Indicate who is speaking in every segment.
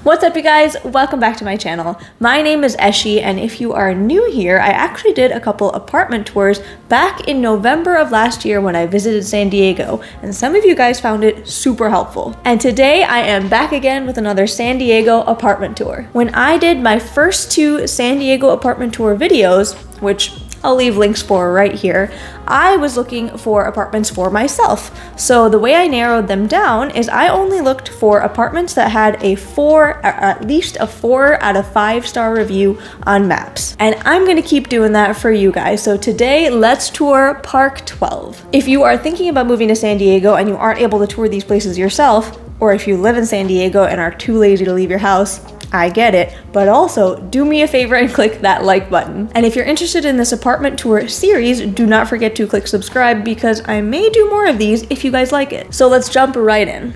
Speaker 1: What's up, you guys? Welcome back to my channel. My name is Eshi, and if you are new here, I actually did a couple apartment tours back in November of last year when I visited San Diego, and some of you guys found it super helpful. And today I am back again with another San Diego apartment tour. When I did my first two San Diego apartment tour videos, which I'll leave links for right here, I was looking for apartments for myself. So the way I narrowed them down is I only looked for apartments that had at least a 4 out of 5 star review on Maps. And I'm gonna keep doing that for you guys. So today, let's tour Park 12. If you are thinking about moving to San Diego and you aren't able to tour these places yourself, or if you live in San Diego and are too lazy to leave your house, I get it, but also do me a favor and click that like button. And if you're interested in this apartment tour series, do not forget to click subscribe because I may do more of these if you guys like it. So let's jump right in.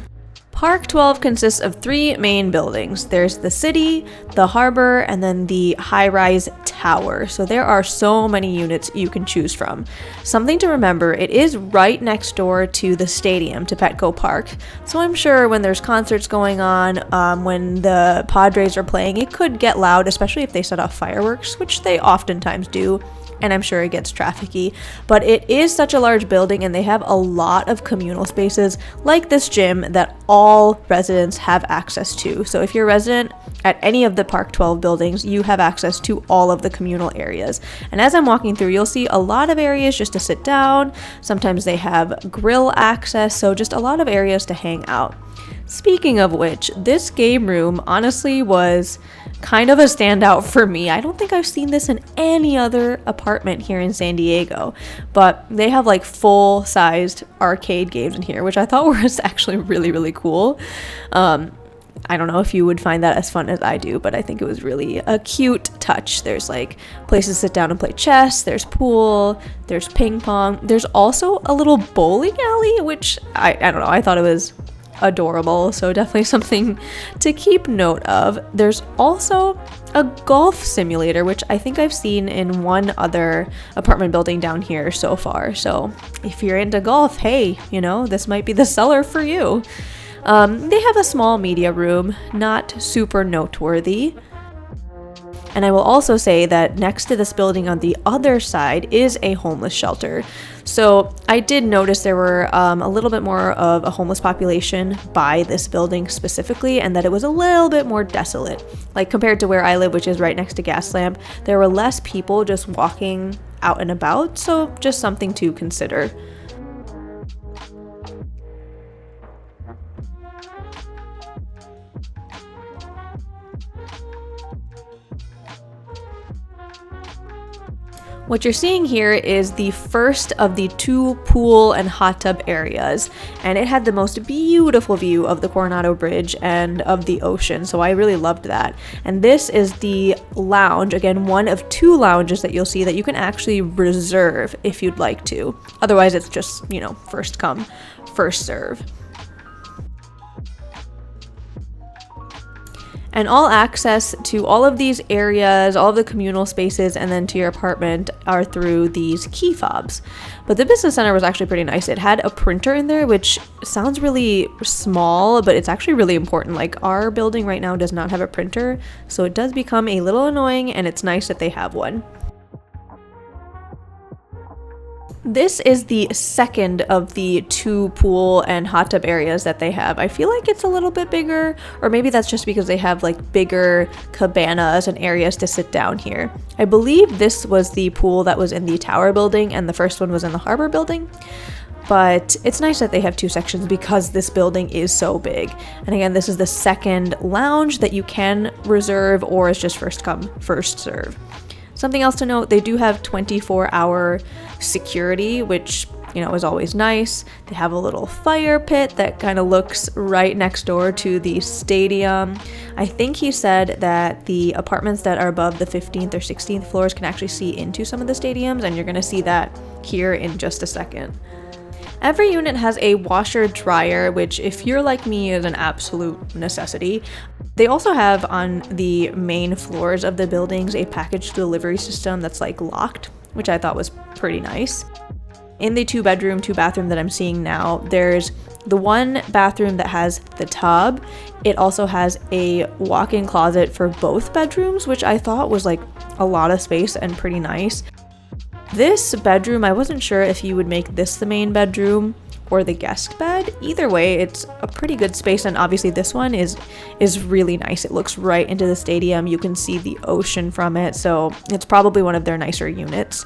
Speaker 1: Park 12 consists of 3 main buildings. There's the city, the harbor, and then the high-rise tower. So there are so many units you can choose from. Something to remember, it is right next door to the stadium, to Petco Park. So I'm sure when there's concerts going on, when the Padres are playing, it could get loud, especially if they set off fireworks, which they oftentimes do. And I'm sure it gets trafficy, but it is such a large building and they have a lot of communal spaces like this gym that all residents have access to. So if you're a resident at any of the Park 12 buildings, you have access to all of the communal areas. And as I'm walking through, you'll see a lot of areas just to sit down. Sometimes they have grill access, so just a lot of areas to hang out. Speaking of which, this game room honestly was kind of a standout for me. I don't think I've seen this in any other apartment here in San Diego, but they have like full-sized arcade games in here, which I thought was actually really, really cool. I don't know if you would find that as fun as I do, but I think it was really a cute touch. There's like places to sit down and play chess, there's pool, there's ping pong, there's also a little bowling alley, which I don't know, I thought it was adorable, so definitely something to keep note of. There's also a golf simulator, which I think I've seen in one other apartment building down here so far. So if you're into golf, hey, you know, this might be the seller for you. They have a small media room, not super noteworthy. And I will also say that next to this building on the other side is a homeless shelter. So I did notice there were a little bit more of a homeless population by this building specifically, and that it was a little bit more desolate. Like compared to where I live, which is right next to Gaslamp, there were less people just walking out and about, so just something to consider. What you're seeing here is the first of the 2 pool and hot tub areas, and it had the most beautiful view of the Coronado Bridge and of the ocean, so I really loved that. And this is the lounge, again, one of 2 lounges that you'll see that you can actually reserve if you'd like to. Otherwise, it's just, you know, first come, first serve. And all access to all of these areas, all of the communal spaces, and then to your apartment are through these key fobs. But the business center was actually pretty nice. It had a printer in there, which sounds really small, but it's actually really important. Like our building right now does not have a printer, so it does become a little annoying, and it's nice that they have one. This is the second of the 2 pool and hot tub areas that they have. I feel like it's a little bit bigger, or maybe that's just because they have like bigger cabanas and areas to sit down here. I believe this was the pool that was in the tower building and the first one was in the harbor building. But it's nice that they have 2 sections because this building is so big. And again, this is the second lounge that you can reserve, or it's just first come, first serve. Something else to note, they do have 24-hour security, which, you know, is always nice. They have a little fire pit that kind of looks right next door to the stadium. I think he said that the apartments that are above the 15th or 16th floors can actually see into some of the stadiums, and you're going to see that here in just a second. Every unit has a washer dryer, which if you're like me is an absolute necessity. They also have on the main floors of the buildings a package delivery system that's like locked, which I thought was pretty nice. In the 2-bedroom, 2-bathroom that I'm seeing now, there's The one bathroom that has the tub, it also has a walk-in closet for both bedrooms, which I thought was like a lot of space and pretty nice. This bedroom, I wasn't sure if you would make this the main bedroom or the guest bed. Either way, it's a pretty good space, and obviously this one is really nice. It looks right into the stadium. You can see the ocean from it, so it's probably one of their nicer units.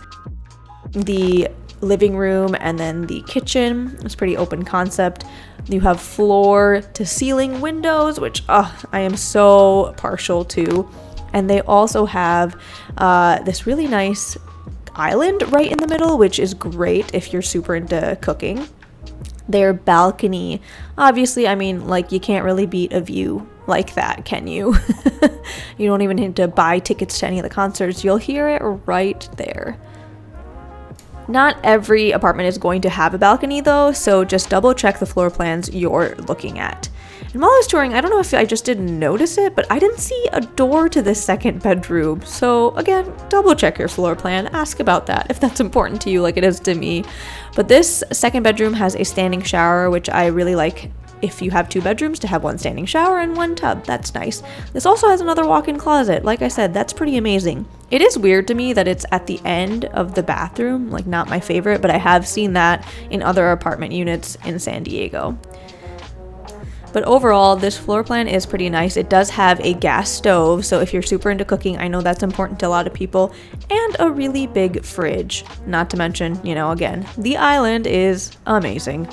Speaker 1: The living room and then the kitchen is pretty open concept. You have floor to ceiling windows, which I am so partial to. And they also have this really nice island right in the middle, which is great if you're super into cooking. Their balcony, obviously, I mean, like, you can't really beat a view like that, can you? You don't even need to buy tickets to any of the concerts. You'll hear it right there. Not every apartment is going to have a balcony though, so just double check the floor plans you're looking at. And while I was touring, I don't know if I just didn't notice it, but I didn't see a door to this second bedroom. So again, double check your floor plan, ask about that if that's important to you like it is to me. But this second bedroom has a standing shower, which I really like. If you have two bedrooms, to have one standing shower and one tub, that's nice. This also has another walk-in closet. Like I said, that's pretty amazing. It is weird to me that it's at the end of the bathroom, like not my favorite, but I have seen that in other apartment units in San Diego. But overall, this floor plan is pretty nice. It does have a gas stove, so if you're super into cooking, I know that's important to a lot of people, and a really big fridge. Not to mention, you know, again, the island is amazing.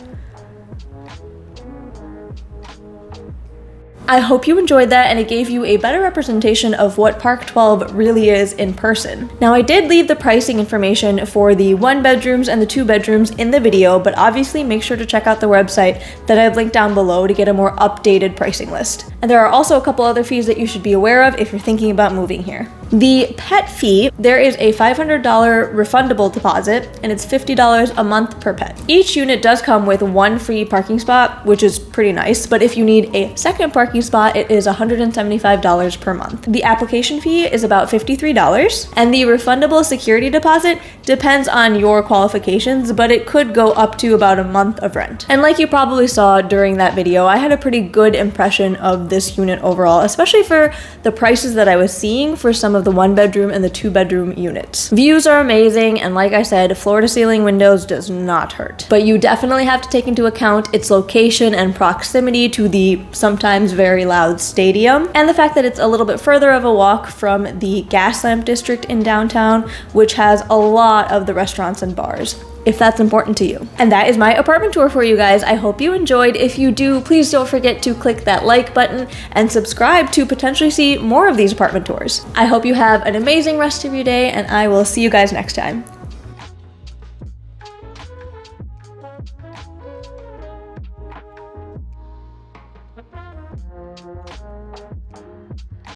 Speaker 1: I hope you enjoyed that and it gave you a better representation of what Park 12 really is in person. Now, I did leave the pricing information for the 1 bedrooms and the 2 bedrooms in the video, but obviously make sure to check out the website that I've linked down below to get a more updated pricing list. And there are also a couple other fees that you should be aware of if you're thinking about moving here. The pet fee, there is a $500 refundable deposit, and it's $50 a month per pet. Each unit does come with 1 free parking spot, which is pretty nice, but if you need a second parking spot, it is $175 per month. The application fee is about $53, and the refundable security deposit depends on your qualifications, but it could go up to about a month of rent. And like you probably saw during that video, I had a pretty good impression of this unit overall, especially for the prices that I was seeing for some of the 1 bedroom and the 2 bedroom units. Views are amazing, and like I said, floor to ceiling windows does not hurt. But you definitely have to take into account its location and proximity to the sometimes very loud stadium, and the fact that it's a little bit further of a walk from the Gaslamp district in downtown, which has a lot of the restaurants and bars, if that's important to you. And that is my apartment tour for you guys. I hope you enjoyed. If you do, please don't forget to click that like button and subscribe to potentially see more of these apartment tours. I hope you have an amazing rest of your day, and I will see you guys next time.